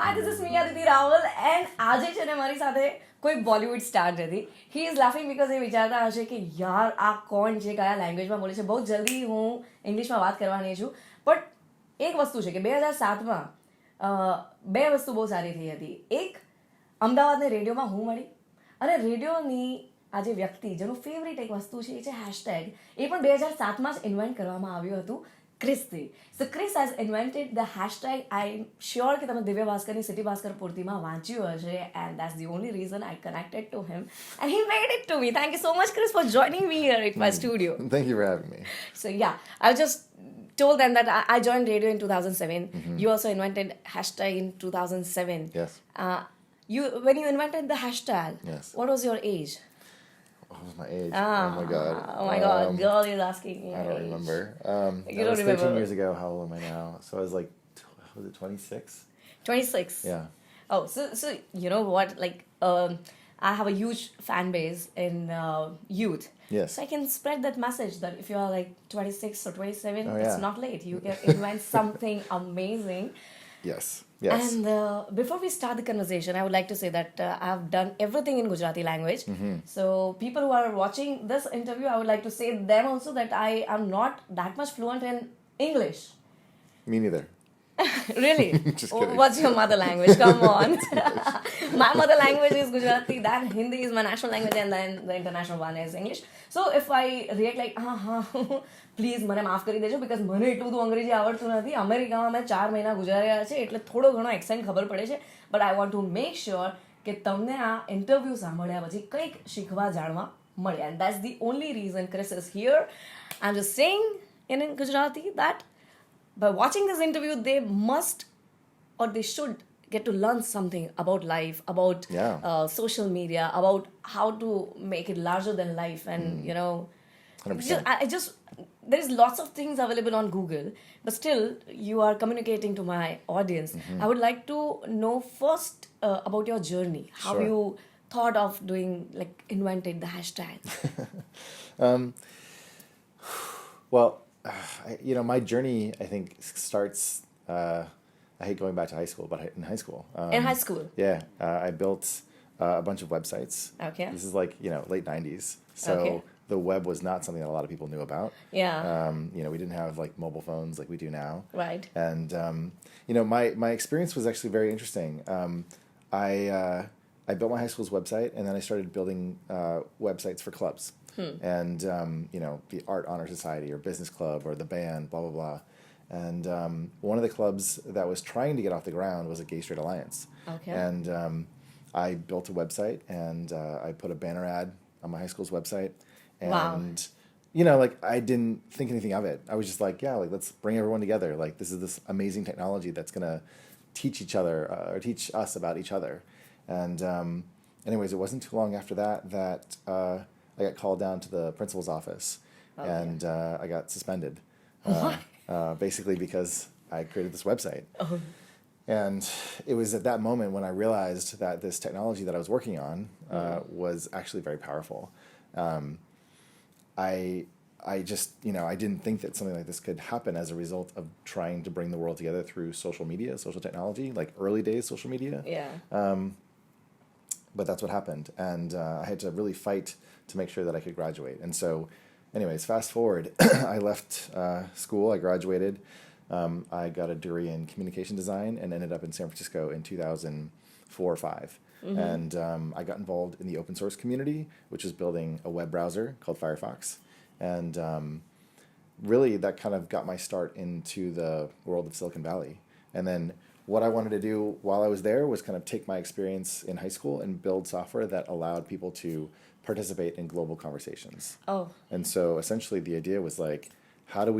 Hi, this is me, Aditi Raval, and આજે છે ને મારી સાથે કોઈ બોલિવૂડ સ્ટાર નથી. He is laughing because એ વિચારતા હશે કે યાર આ કોણ છે, કયા લેંગ્વેજમાં બોલે છે. બહુ જલ્દી હું ઇંગ્લિશમાં વાત કરવાની છું. બટ એક વસ્તુ છે કે 2007માં બે વસ્તુ બહુ સારી થઈ હતી. એક, અમદાવાદને રેડિયોમાં હું મળી, અને રેડિયોની આ જે વ્યક્તિ જેનું ફેવરિટ એક વસ્તુ છે એ છે હેશટેગ. એ પણ 2007માં જ ઇન્વેન્ટ કરવામાં આવ્યું હતું ક્રિસથી. So Chris has invented the hashtag. I am sure કે તમે દિવ્ય ભાસ્કરની સિટી ભાસ્કર પૂર્તિમાં વાંચ્યું હશે, and that's the only reason I connected to him and he made it to me. Thank you so much, Chris, for joining me here at my studio. Thank you for having me. So yeah, I just told them that I joined radio in 2007. You also invented hashtag in 2007. Yes. When you invented the hashtag, Yes. what was your age? What was my age? Oh my god. Oh my god, girl is asking me. I don't age. remember. You that don't was 13 remember. years ago. How old am I now? So I was like, was it 26? 26. Yeah. Oh, so you know what? Like, I have a huge fan base in youth. Yes. So I can spread that message that if you are like 26 or 27, Oh, it's yeah. not late. You can invent something amazing. Yes. Yes. And before we start the conversation, I would like to say that I've done everything in Gujarati language. So people who are watching this interview, I would like to say them also that I am not that much fluent in English. Me neither. Really? Just kidding. What's your mother language? Come on. My mother language is Gujarati, then Hindi is my national language, and then the international one is English. So if I react like, please મને માફ કરી દેજો, because મને એટલું બધું અંગ્રેજી આવડતું નથી. અમેરિકામાં મેં 4 મહિના ગુજાર્યા છે, એટલે થોડો ઘણો એક્સેન્ટ ખબર પડે છે. But I want to make sure કે તમને આ ઇન્ટરવ્યૂ સાંભળ્યા પછી કંઈક શીખવા જાણવા મળે. And that's the only reason Chris is here. I'm just saying in Gujarati that by watching this interview, they must or they should get to learn something about life, about social media, about how to make it larger than life, and you know, 100%. there is lots of things available on Google, but still you are communicating to my audience. I would like to know first about your journey, how Sure. you thought of doing, like, invented the hashtag. Well, my journey, I think, starts. I hate going back to high school, but in high school. In high school? Yeah. I built a bunch of websites. Okay. This is like, late 90s. So Okay. the web was not something that a lot of people knew about. Yeah. We didn't have like mobile phones like we do now. Right. And, my experience was actually very interesting. I built my high school's website, and then I started building websites for clubs. And, the Art Honor Society or Business Club or the band, blah, blah, blah. And one of the clubs that was trying to get off the ground was a Gay Straight Alliance. Okay. And I built a website, and I put a banner ad on my high school's website. And, I didn't think anything of it. I was just like, yeah, like, let's bring everyone together. Like, this is this amazing technology that's going to teach each other or teach us about each other. And anyways, it wasn't too long after that I got called down to the principal's office, and I got suspended. Basically because I created this website. Oh. And it was at that moment when I realized that this technology that I was working on was actually very powerful. I just, I didn't think that something like this could happen as a result of trying to bring the world together through social media, social technology, like early days social media. Yeah. But that's what happened. And I had to really fight to make sure that I could graduate. And so, anyways, fast forward, I left school, I graduated. I got a degree in communication design and ended up in San Francisco in 2004 or 5. And I got involved in the open source community, which is building a web browser called Firefox. And really, that kind of got my start into the world of Silicon Valley. And then what I wanted to do while I was there was kind of take my experience in high school and build software that allowed people to participate in global conversations. Oh. And so essentially the idea was like, how do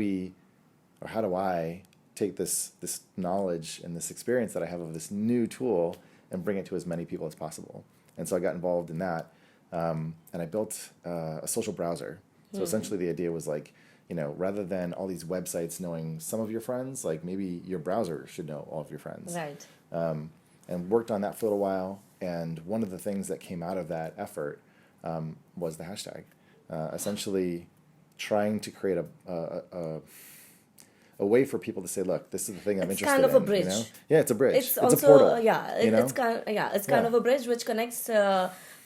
I take this knowledge and this experience that I have of this new tool and bring it to as many people as possible? And so I got involved in that, and I built a social browser. So essentially the idea was like, rather than all these websites knowing some of your friends, like maybe your browser should know all of your friends. Right. And worked on that for a little while. And one of the things that came out of that effort was the hashtag. Essentially trying to create a way for people to say, look, this is the thing I'm It's interested kind of a in. bridge. You know? Yeah, it's a bridge. It's a also portal. yeah, you know? it's kind Yeah. of a bridge which connects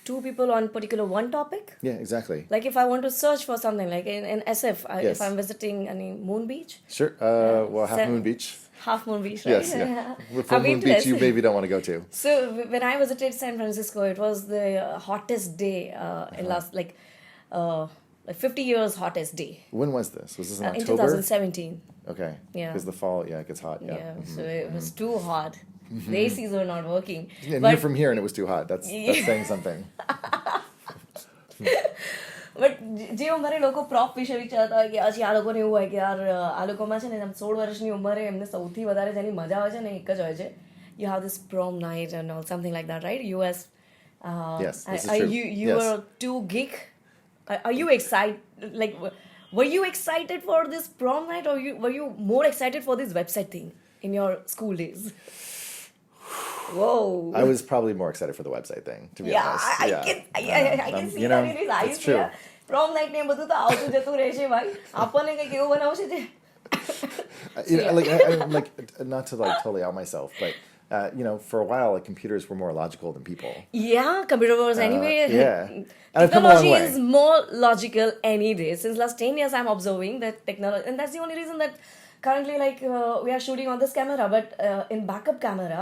two people on particular one topic. Yeah, exactly. Like if I want to search for something, like in SF, Yes. if I'm visiting any Moon Beach, Sure. Well, Half Moon Beach. Half Moon Beach, right? Yes, yeah. I've Full been Moon to Beach, you SF. maybe don't want to go to. So when I visited San Francisco, it was the hottest day in last like 50 years hottest day When was this? Was this in in October? 2017. Okay. Yeah. Because the fall, yeah, it gets hot. Yeah. Yeah, so it was too hot. The ACs were not working. And But you're from here and it was too hot. That's saying something. But જે અમારે લોકો prop વિશે વિચારતા હોય કે હજી આ લોકોને એવું હોય કે યાર આ લોકોમાં છે ને આમ 16 વર્ષની ઉંમરે એમને સૌથી વધારે જેની મજા હોય છે ને એક જ હોય છે you have this prom night and all something like that, right? US Yes, this is are true. you Yes. were too geek. Are you excited, like were you excited for this prom night, or were you more excited for this website thing in your school days? Whoa. I was probably more excited for the website thing, to be honest. I can see you know, that it is. I it's see true. prom night ને બધું તો આવતું જતું રહેશે ભાઈ આપણને કંઈક એવું બનાવશે જે You know, like not to like totally out myself, but you know, for a while, like computers were more logical than people. Yeah, computer was anyway. Yeah. And I've come a long Technology way. is more logical any day. Since last 10 years, I'm observing that technology, and that's the only reason that currently, like, we are shooting on this camera, but in backup camera,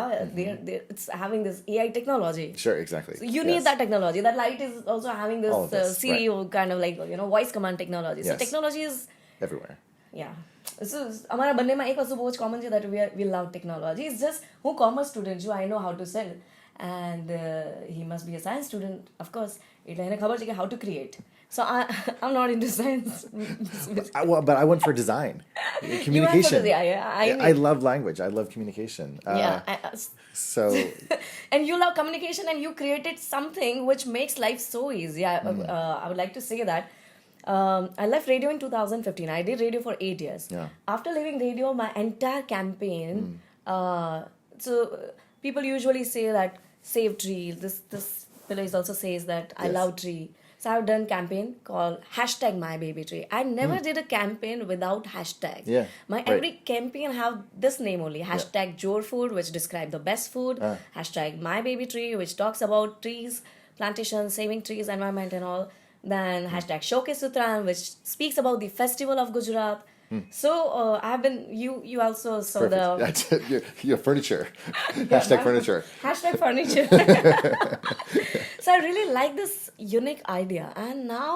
it's having this AI technology. Sure, exactly. So you need that technology. That light is also having this, All of this, Siri kind of like, you know, voice command technology. So Yes. technology is, Everywhere. yeah. So અમારા બંનેમાં એક વસ્તુ બહુ જ common છે that we love technology. It's just હું commerce student છું, I know how to sell, and he must be a science student, of course. એટલે એને ખબર છે કે how to create. So I'm not into science. But I went for design, communication. I I love language. I love communication. So and you love communication, and you created something which makes life so easy. I would like to say that. I left radio in 2015. I did radio for 8 years. Yeah. After leaving radio, my entire campaign. So people usually say that save tree. This village also says that I Yes. love tree. So I've done campaign called #MyBabyTree. I never did a campaign without hashtag. Yeah, My right. every campaign have this name only. #JoreFood, which describe the best food. #MyBabyTree, which talks about trees, plantations, saving trees, environment and all. Then #Showcase Uttarayan, which speaks about the festival of Gujarat. So I've been you also saw perfect. the That's it. Your furniture. #furniture. #furniture. So I really like this unique idea, and now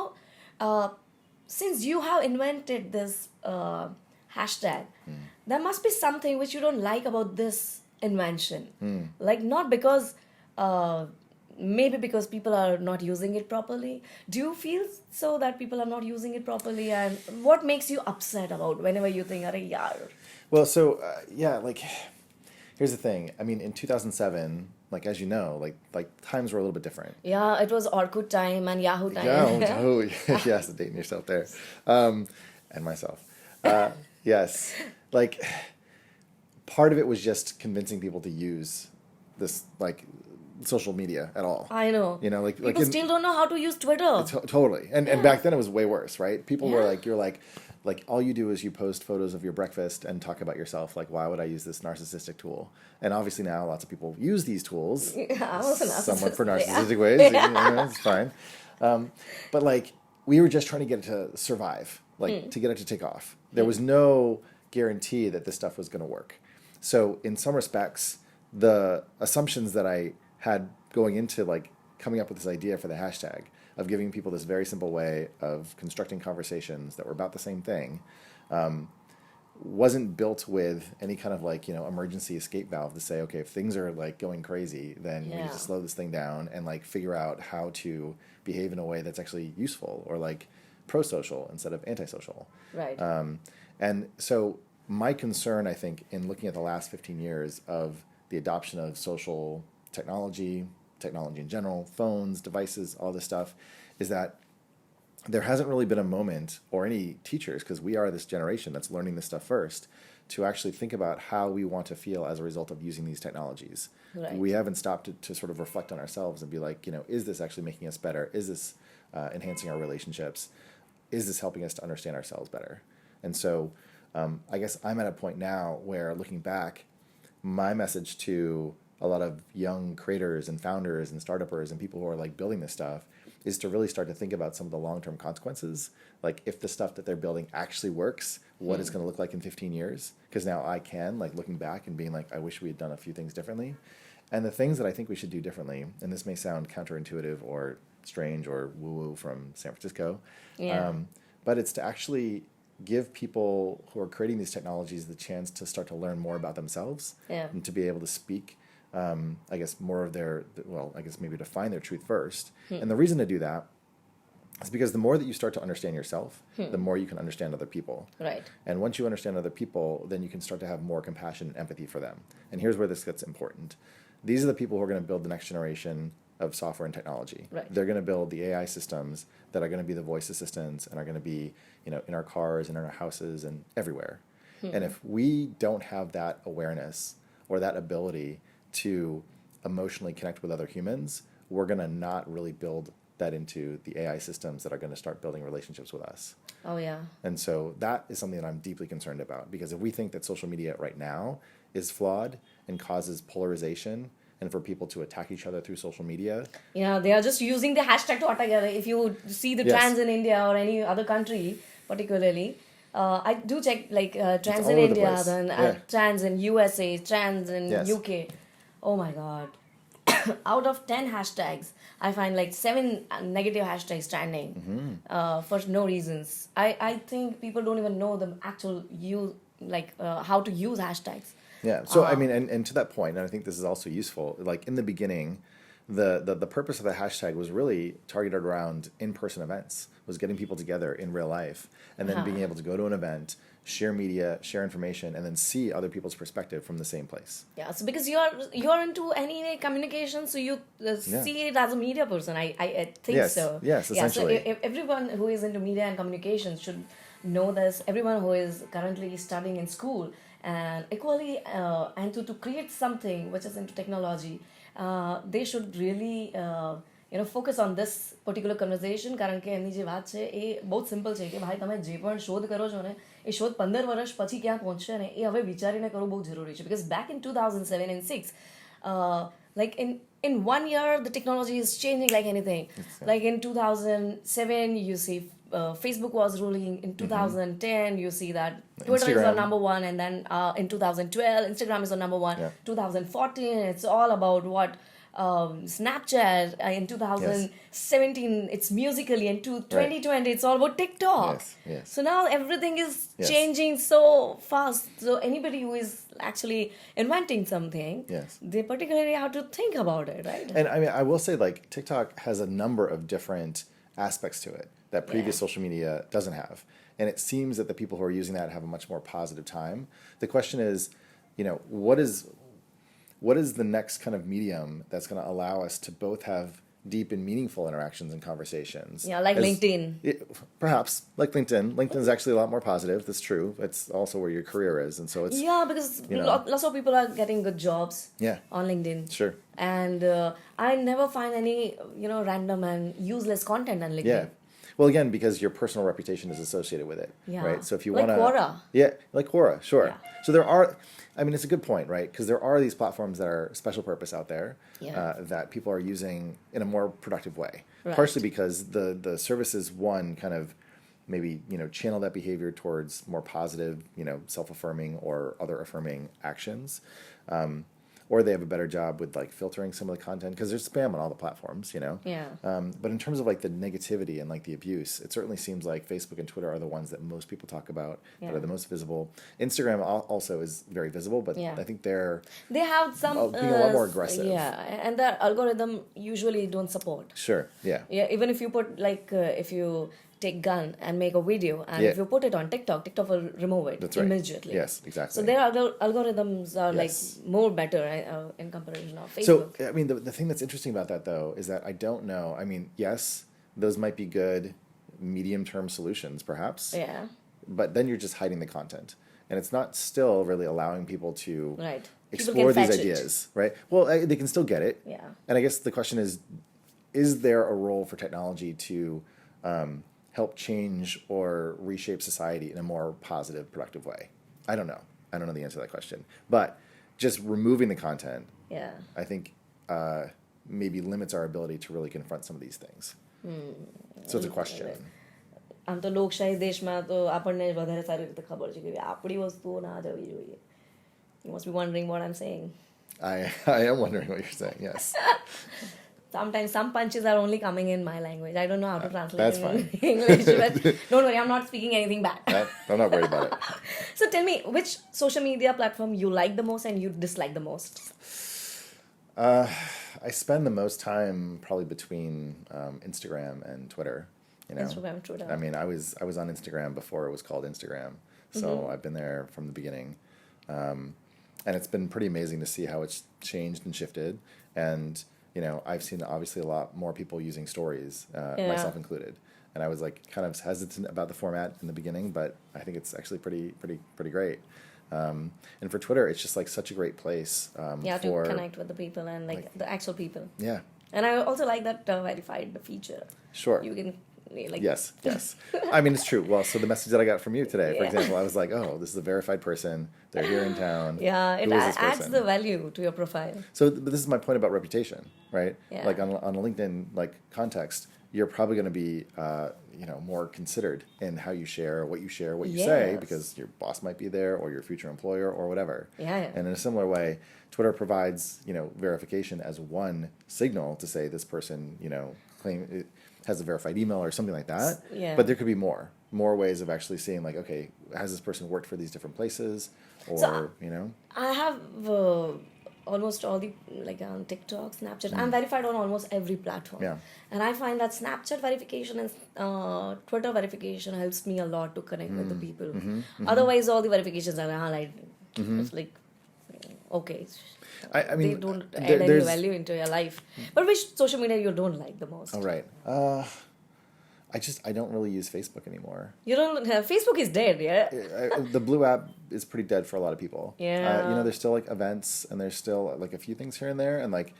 since you have invented this hashtag, there must be something which you don't like about this invention. Like not because maybe because people are not using it properly. Do you feel so that people are not using it properly, and what makes you upset about whenever you think, "Arey yaar"? Well, so yeah, like here's the thing. I mean, in 2007, like as you know, like times were a little bit different. Yeah, it was Orkut time and Yahoo time. Yeah, totally. Yes, dating yourself there, and myself. Yes, like part of it was just convincing people to use this like social media at all. I know. You know, like People still don't know how to use Twitter. Totally. And back then it was way worse, right? People were Yeah. like, you're like all you do is you post photos of your breakfast and talk about yourself. Like, why would I use this narcissistic tool? And obviously now lots of people use these tools. I was a narcissist. Somewhat for Yeah. narcissistic ways. You know, it's fine. But like, we were just trying to get it to survive, like to get it to take off. There was no guarantee that this stuff was going to work. So in some respects, the assumptions that I had going into like coming up with this idea for the hashtag of giving people this very simple way of constructing conversations that were about the same thing wasn't built with any kind of like, you know, emergency escape valve to say, okay, if things are like going crazy, then we need to slow this thing down and like figure out how to behave in a way that's actually useful or like pro-social instead of antisocial. Right. And so my concern, I think, in looking at the last 15 years of the adoption of social technology in general, phones, devices, all this stuff, is that there hasn't really been a moment, or any teachers, because we are this generation that's learning this stuff first, to actually think about how we want to feel as a result of using these technologies. Right. We haven't stopped to sort of reflect on ourselves and be like, you know, is this actually making us better? Is this enhancing our relationships? Is this helping us to understand ourselves better? And so I guess I'm at a point now where, looking back, my message to a lot of young creators and founders and startuppers and people who are like building this stuff is to really start to think about some of the long-term consequences. Like, if the stuff that they're building actually works, what it's going to look like in 15 years. Because now I can, like, looking back and being like, I wish we had done a few things differently. And the things that I think we should do differently, and this may sound counterintuitive or strange or woo-woo from San Francisco, but it's to actually give people who are creating these technologies the chance to start to learn more about themselves and to be able to speak, I guess, more of their, well, I guess maybe define their truth first. And the reason to do that is because the more that you start to understand yourself, the more you can understand other people. Right. And once you understand other people, then you can start to have more compassion and empathy for them. And here's where this gets important. These are the people who are going to build the next generation of software and technology. Right. They're going to build the AI systems that are going to be the voice assistants and are going to be, you know, in our cars and in our houses and everywhere. And if we don't have that awareness or that ability to emotionally connect with other humans, we're going to not really build that into the AI systems that are going to start building relationships with us. Oh, yeah. And so that is something that I'm deeply concerned about, because if we think that social media right now is flawed and causes polarization and for people to attack each other through social media. Yeah, they are just using the hashtag to attack. If you see the trans in India or any other country particularly, I do check like trans in India, then trans in USA, trans in UK. Oh my god. Out of 10 hashtags, I find like 7 negative hashtags trending for no reasons. I think people don't even know the actual use, like how to use hashtags. Yeah. So I mean, and to that point, and I think this is also useful. Like in the beginning, the purpose of the hashtag was really targeted around in-person events, was getting people together in real life, and then being able to go to an event, share media, share information, and then see other people's perspective from the same place. Yeah. So because you're into any communication, so you see it as a media person. I think so. Yes. Essentially. Yeah. So if everyone who is into media and communications should know this. Everyone who is currently studying in school. And equally, and to create something which is into technology, they should really focus on this particular conversation. કારણ કે એમની જે વાત છે એ બહુ simple છે કે ભાઈ તમે જે પણ શોધ કરો છો ને એ શોધ 15 વર્ષ પછી ક્યાં પહોંચશે ને એ હવે વિચારીને કરવું બહુ જરૂરી છે. Because back in 2007 and 6, like in 1 year the technology is changing like anything. Like in 2007 you see Facebook was ruling. In 2010 you see that Twitter Instagram is on number 1, and then in 2012 Instagram is on number 1. 2014 it's all about what Snapchat. In 2017 it's Musically. In 2020 it's all about TikTok. So now everything is changing so fast. So anybody who is actually inventing something, they particularly have to think about it, right? And I mean, I will say, like, TikTok has a number of different aspects to it that previous social media doesn't have. And it seems that the people who are using that have a much more positive time. The question is, you know, what is the next kind of medium that's going to allow us to both have deep and meaningful interactions and conversations? Yeah, like LinkedIn. Perhaps, like LinkedIn. LinkedIn is actually a lot more positive. That's true. It's also where your career is. And so it's... Yeah, because lots of people are getting good jobs on LinkedIn. Sure. And I never find any, random and useless content on LinkedIn. Yeah. Well, again, because your personal reputation is associated with it, right? So if you want to... Like Quora. Yeah, like Quora, sure. Yeah. So there are... I mean, it's a good point, right? Because there are these platforms that are special purpose out there that people are using in a more productive way. Right. Partially because the services, one, kind of maybe, channel that behavior towards more positive, self-affirming or other affirming actions. Or they have a better job with like filtering some of the content, because there's spam on all the platforms, but in terms of like the negativity and like the abuse, it certainly seems like Facebook and Twitter are the ones that most people talk about, that are the most visible. Instagram also is very visible, but I think they have some being a lot more aggressive. Yeah, and their algorithm usually don't support. Sure. Yeah. Even if you put like if you take gun and make a video, and if you put it on TikTok will remove it immediately. Yes, exactly. So their algorithms are like more better in comparison of Facebook. So I mean, the thing that's interesting about that though is that I don't know. I mean, yes, those might be good medium-term solutions, perhaps. Yeah. But then you're just hiding the content, and it's not still really allowing people to explore these ideas, right? Well, they can still get it. Yeah. And I guess the question is there a role for technology to help change or reshape society in a more positive, productive way? I don't know. I don't know the answer to that question. But just removing the content, Yeah. I think maybe limits our ability to really confront some of these things. So it's a question. આમ તો લોકશાહી દેશમાં તો આપણને વધારે સારી રીતે ખબર છે કે આપણી વસ્તુઓ ના જવી જોઈએ. You must be wondering what I'm saying. I am wondering what you're saying, yes. Sometimes some punches are only coming in my language. I don't know how to translate That's it in fine. English. But don't worry, I'm not speaking anything bad. I'm not worried about it. So tell me, which social media platform you like the most and you dislike the most? I spend the most time probably between Instagram and Twitter. You know? Instagram, Twitter. I mean, I was on Instagram before it was called Instagram, so I've been there from the beginning, and it's been pretty amazing to see how it's changed and shifted. And you know, I've seen obviously a lot more people using stories, myself included. And I was like kind of hesitant about the format in the beginning, but I think it's actually pretty great. And for Twitter, it's just like such a great place. To connect with the people and like the actual people. Yeah. And I also like that verified feature. Sure. You can like Yes. I mean, it's true. Well, so the message that I got from you today, for Yeah. example, I was like, oh, this is a verified person. They're here in town. Yeah, it Who is this adds person? the value to your profile. So but this is my point about reputation, right? Yeah. Like on a LinkedIn like context, you're probably going to be more considered in how you share, what you say, Yes. because your boss might be there or your future employer or whatever. Yeah. And in a similar way, Twitter provides verification as one signal to say this person has a verified email or something like that. Yeah. But there could be more ways of actually seeing like, okay, has this person worked for these different places, or I have almost all the like on TikTok, Snapchat. I'm verified on almost every platform. Yeah. And I find that Snapchat verification and Twitter verification helps me a lot to connect with the people. Otherwise, all the verifications are like it's like okay. I mean, they don't add any value into your life. But which social media you don't like the most? Oh, right. I don't really use Facebook anymore. You don't have Facebook is dead, yeah. The Blue app is pretty dead for a lot of people. Yeah. There's still like events and there's still like a few things here and there, and like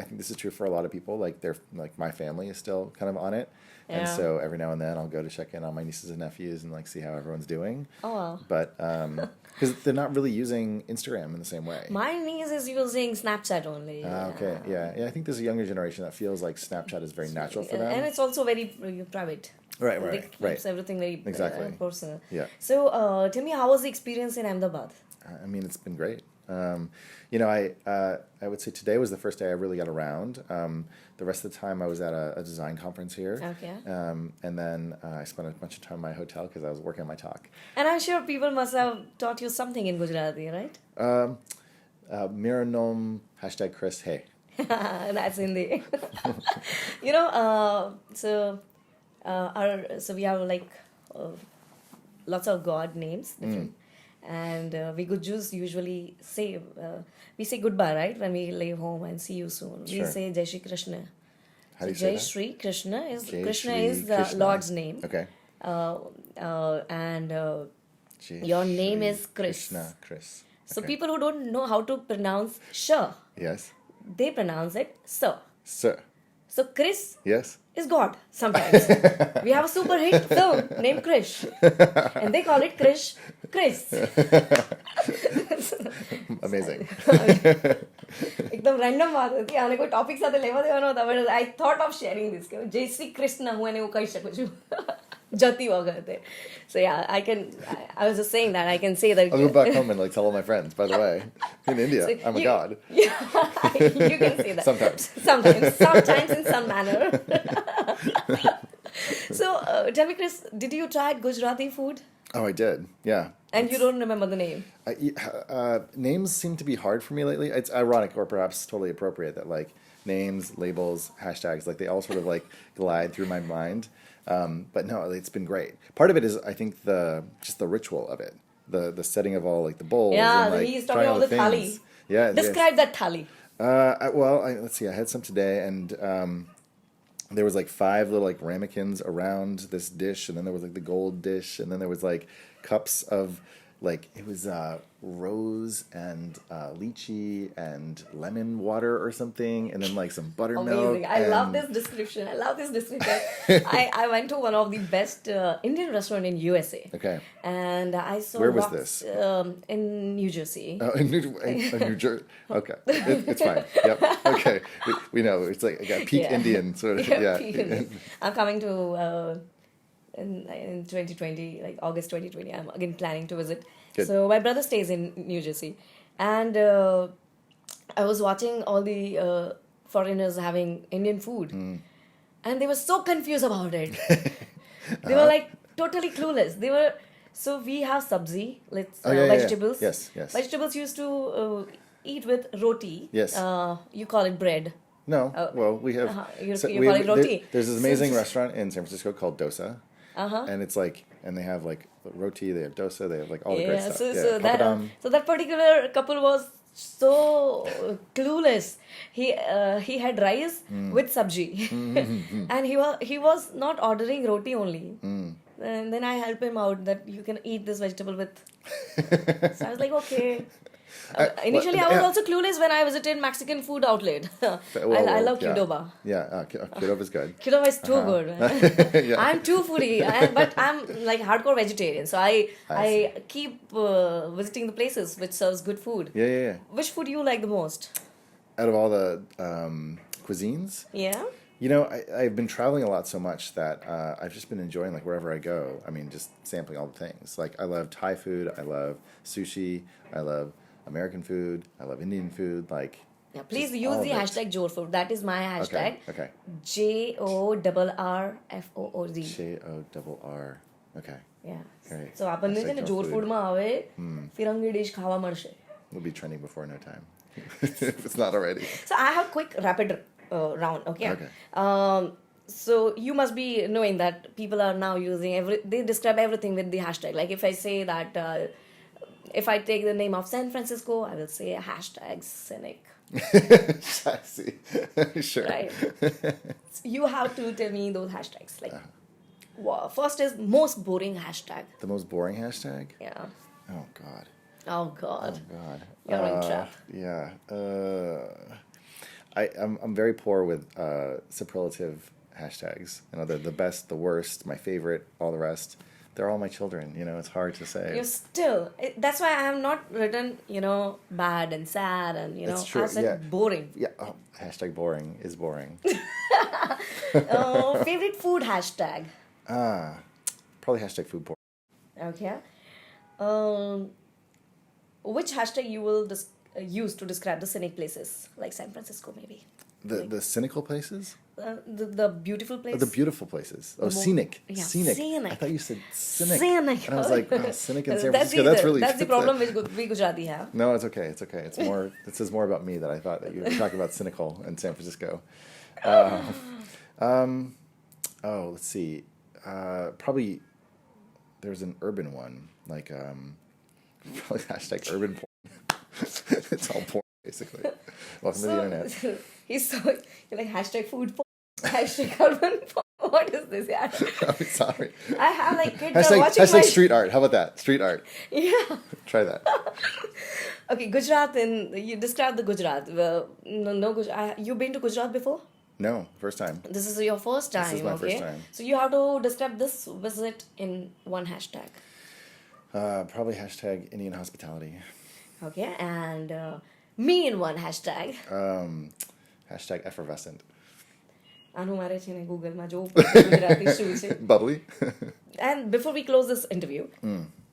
I think this is true for a lot of people. Like they're like my family is still kind of on it. Yeah. And so every now and then I'll go to check in on my nieces and nephews and like see how everyone's doing. Oh wow. But because they're not really using Instagram in the same way. My niece is using Snapchat only. Okay, yeah. I think there's a younger generation that feels like Snapchat is very natural for them. And it's also very private. Right. It keeps everything very Exactly. personal. Yeah. So tell me, how was the experience in Ahmedabad? I mean, it's been great. I would say today was the first day I really got around. The rest of the time I was at a design conference here. Okay. And then I spent a bunch of time in my hotel because I was working on my talk. And I'm sure people must have taught you something in Gujarati, right? Mera nom #Chris hey. That's Hindi. So we have like lots of God names, different. And we could just usually say, we say goodbye, right? When we leave home and see you soon. Sure. We say Jai Shri Krishna. How do you Jai say that? Shri Krishna Jai Krishna Shri is the Krishna. Lord's name. Okay. And Jai your name Shri is Chris. Krishna, Chris. So Okay. people who don't know how to pronounce sh, Yes. they pronounce it sir. Sir. So Chris Yes. is God sometimes. We have a super hit film named Krish. And they call it Chris. Amazing. एकदम random बात होती है आने कोई topic સાથે લેવા દેવાનો હતા but I thought of sharing this કે જય શ્રી કૃષ્ણ હું એને એવું કહી શકું છું જતી વખતે. So yeah, I was just saying that I can say that I'll go back home and like tell all my friends, by the way, in India, So I'm a god. Yeah, you can say that. Sometimes in some manner. So tell me, Chris, did you try Gujarati food? Oh, I did. Yeah. And you don't remember the name? Names seem to be hard for me lately. It's ironic, or perhaps totally appropriate, that like names, labels, hashtags, like they all sort of like glide through my mind. But no, it's been great. Part of it is, I think, just the ritual of it, the setting of all like the bowls. Yeah, and, like, he's talking trying all about the thali. things. Yeah. Describe that thali. Let's see. I had some today, and there was like 5 little like ramekins around this dish, and then there was like the gold dish, and then there was like cups of like it was rose and lychee and lemon water or something, and then like some buttermilk. Amazing. I love and- this description. I love this description. I went to one of the best Indian restaurant in USA. Okay. And I saw Where was rocks, this? In New Jersey. Oh, in New Jersey. Okay, it's fine. Yep. Okay, we know it's like I got peak Yeah. Indian sort of. Yeah. peak Indian. I'm coming to in 2020, like August 2020. I'm again planning to visit. Good. So my brother stays in New Jersey, and I was watching all the foreigners having Indian food, and they were so confused about it. They were like totally clueless. They were so we have sabzi, let's Oh, yeah. vegetables. Yes, yes. Vegetables used to eat with roti. Yes. You call it bread. No, well, we have. You call it roti. There's this amazing restaurant in San Francisco called Dosa, Uh-huh. and it's like, and they have like roti, they have dosa, they have like all the great Yeah, stuff. so that particular couple was so clueless. He had rice with sabji, and he was not ordering roti only. And then I help him out that you can eat this vegetable with. So I was like, okay. Initially, I was also clueless when I visited Mexican food outlet. I love Qdoba. Yeah, Qdoba is good. Qdoba is too good. Yeah. I'm too foodie, but I'm like hardcore vegetarian. So I keep visiting the places which serves good food. Yeah. Which food you like the most? Out of all the cuisines, Yeah. you know, I've been traveling a lot so much that I've just been enjoying like wherever I go. I mean, just sampling all the things. Like I love Thai food, I love sushi, I love American food, I love Indian food. Like, Yeah, please just use all the of it. hashtag Jorfood. That is my hashtag. Okay. JORRFOOD. JORR. Okay. Yeah. Right. So આપણને છે ને Hashtag જોર Jorfood. ફૂડમાં આવે ફિરંગી dish ખાવા મળશે. We'll be trending before no time. If it's not already. So I have quick rapid round, okay? Okay. So you must be knowing that people are now using they describe everything with the hashtag. Like if I say that if I take the name of San Francisco, I will say hashtag cynic. I see. Sure. Right? So you have to tell me those hashtags. Like first is most boring hashtag. The most boring hashtag? Yeah. Oh, God. Oh God. Oh, God. You're in trap. Yeah. I'm very poor with superlative hashtags. You know, the best, the worst, my favorite, all the rest. They're all my children. You know, it's hard to say. You're still. That's why I have not written, bad and sad and, It's true, I said yeah. boring. Yeah. Oh, hashtag boring is boring. Favorite food hashtag. Probably hashtag food porn. Okay. Which hashtag you will use to describe the scenic places, like San Francisco, maybe? The cynical places? The beautiful place. The beautiful places. Oh, mo- scenic. yeah, Scenic. scenic. I thought you said cynic. Scenic. And I was like, wow, cynic in San That's Francisco. That's really. that's the problem which we Gujarati have. No, it's okay. It's okay. It's more. It says more about me that I thought that you were talking about cynical in San Francisco. Let's see. Probably there's an urban one, like probably hashtag urban porn. It's all porn basically. Welcome to the internet. He's so like hashtag food porn, hashtag urban porn. What is this? Yeah. I'm sorry. I have like kids are watching Hashtag my street art. How about that? Street art. Yeah. Try that. Okay, Gujarat. You describe the Gujarat. No Gujarat. You've been to Gujarat before? No, first time. This is your first time. This is my okay? first time. So you have to describe this visit in one hashtag. Probably hashtag Indian hospitality. Okay, and me in one hashtag. Hashtag effervescent. આનું મારે છે ને ગૂગલમાં જોવું પડશે ગુજરાતી શું છે. Bubbly. And before we close this interview,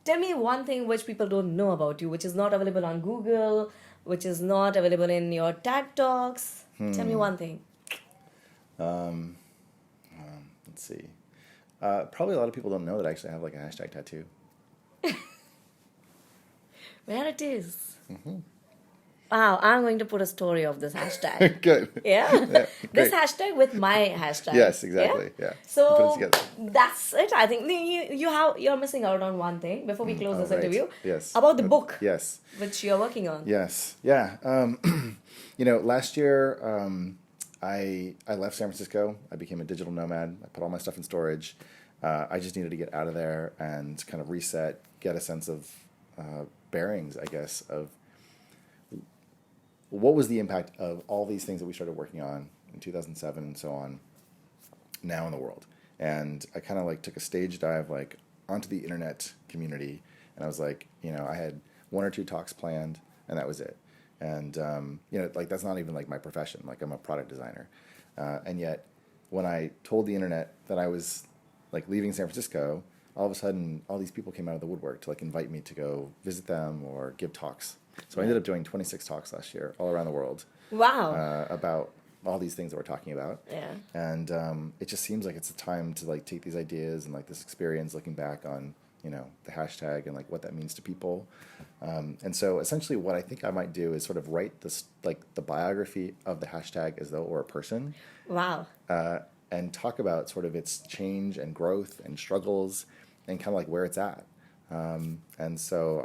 tell me one thing which people don't know about you, which is not available on Google, which is not available in your TED Talks. Tell me one thing. Let's see. Probably a lot of people don't know that I actually have like a hashtag tattoo. Where it is. Wow, I'm going to put a story of this hashtag. Good. Yeah? Yeah, This great. hashtag with my hashtag. Yes, exactly. Yeah. So Put it together. that's it. I think you're missing out on one thing before we close this right. interview. Yes. About the book Yes. which you're working on. Yes. Yeah. Last year I left San Francisco. I became a digital nomad. I put all my stuff in storage. I just needed to get out of there and kind of reset, get a sense of bearings, I guess, of what was the impact of all these things that we started working on in 2007 and so on now in the world. And I kind of like took a stage dive like onto the internet community, and I was like, I had 1 or 2 talks planned, and that was it. And like that's not even like my profession. Like I'm a product designer, and yet when I told the internet that I was like leaving San Francisco, all of a sudden all these people came out of the woodwork to like invite me to go visit them or give talks. So I ended up doing 26 talks last year all around the world. Wow. About all these things that we're talking about. Yeah. And it just seems like it's a time to like take these ideas and like this experience, looking back on the hashtag and like what that means to people. And so essentially what I think I might do is sort of write this like the biography of the hashtag as though it were a person. Wow. And talk about sort of its change and growth and struggles and kind of like where it's at. And so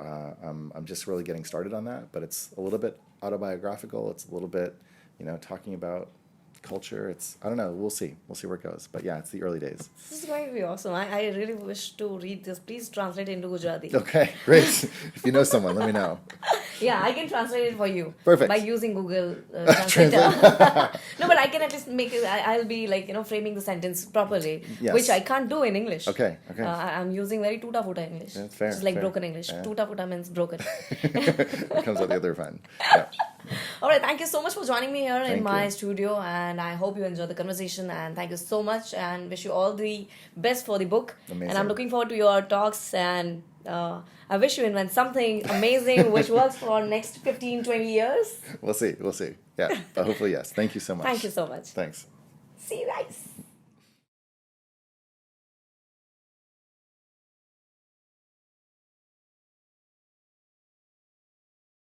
I'm just really getting started on that, but it's a little bit autobiographical. It's a little bit, talking about culture. I don't know. We'll see where it goes. But yeah, it's the early days. This is going to be awesome. I really wish to read this. Please translate into Gujarati. Okay, great. If you know someone, let me know. Yeah, I can translate it for you. Perfect. By using Google Translator. No, but I can at least make it, I'll be like, framing the sentence properly, Yes. which I can't do in English. Okay. I'm using very tuta-futa English. That's fair, It's like fair. broken English. Yeah. Tuta-futa means broken. It comes out the other fun. Yeah. All right, thank you so much for joining me here in Thank my you. studio, and I hope you enjoyed the conversation, and thank you so much, and wish you all the best for the book. Amazing. And I'm looking forward to your talks, and I wish you invent something amazing which works for next 15, 20 years. We'll see. Yeah, but hopefully yes. Thank you so much. Thank you so much. Thanks. See you guys.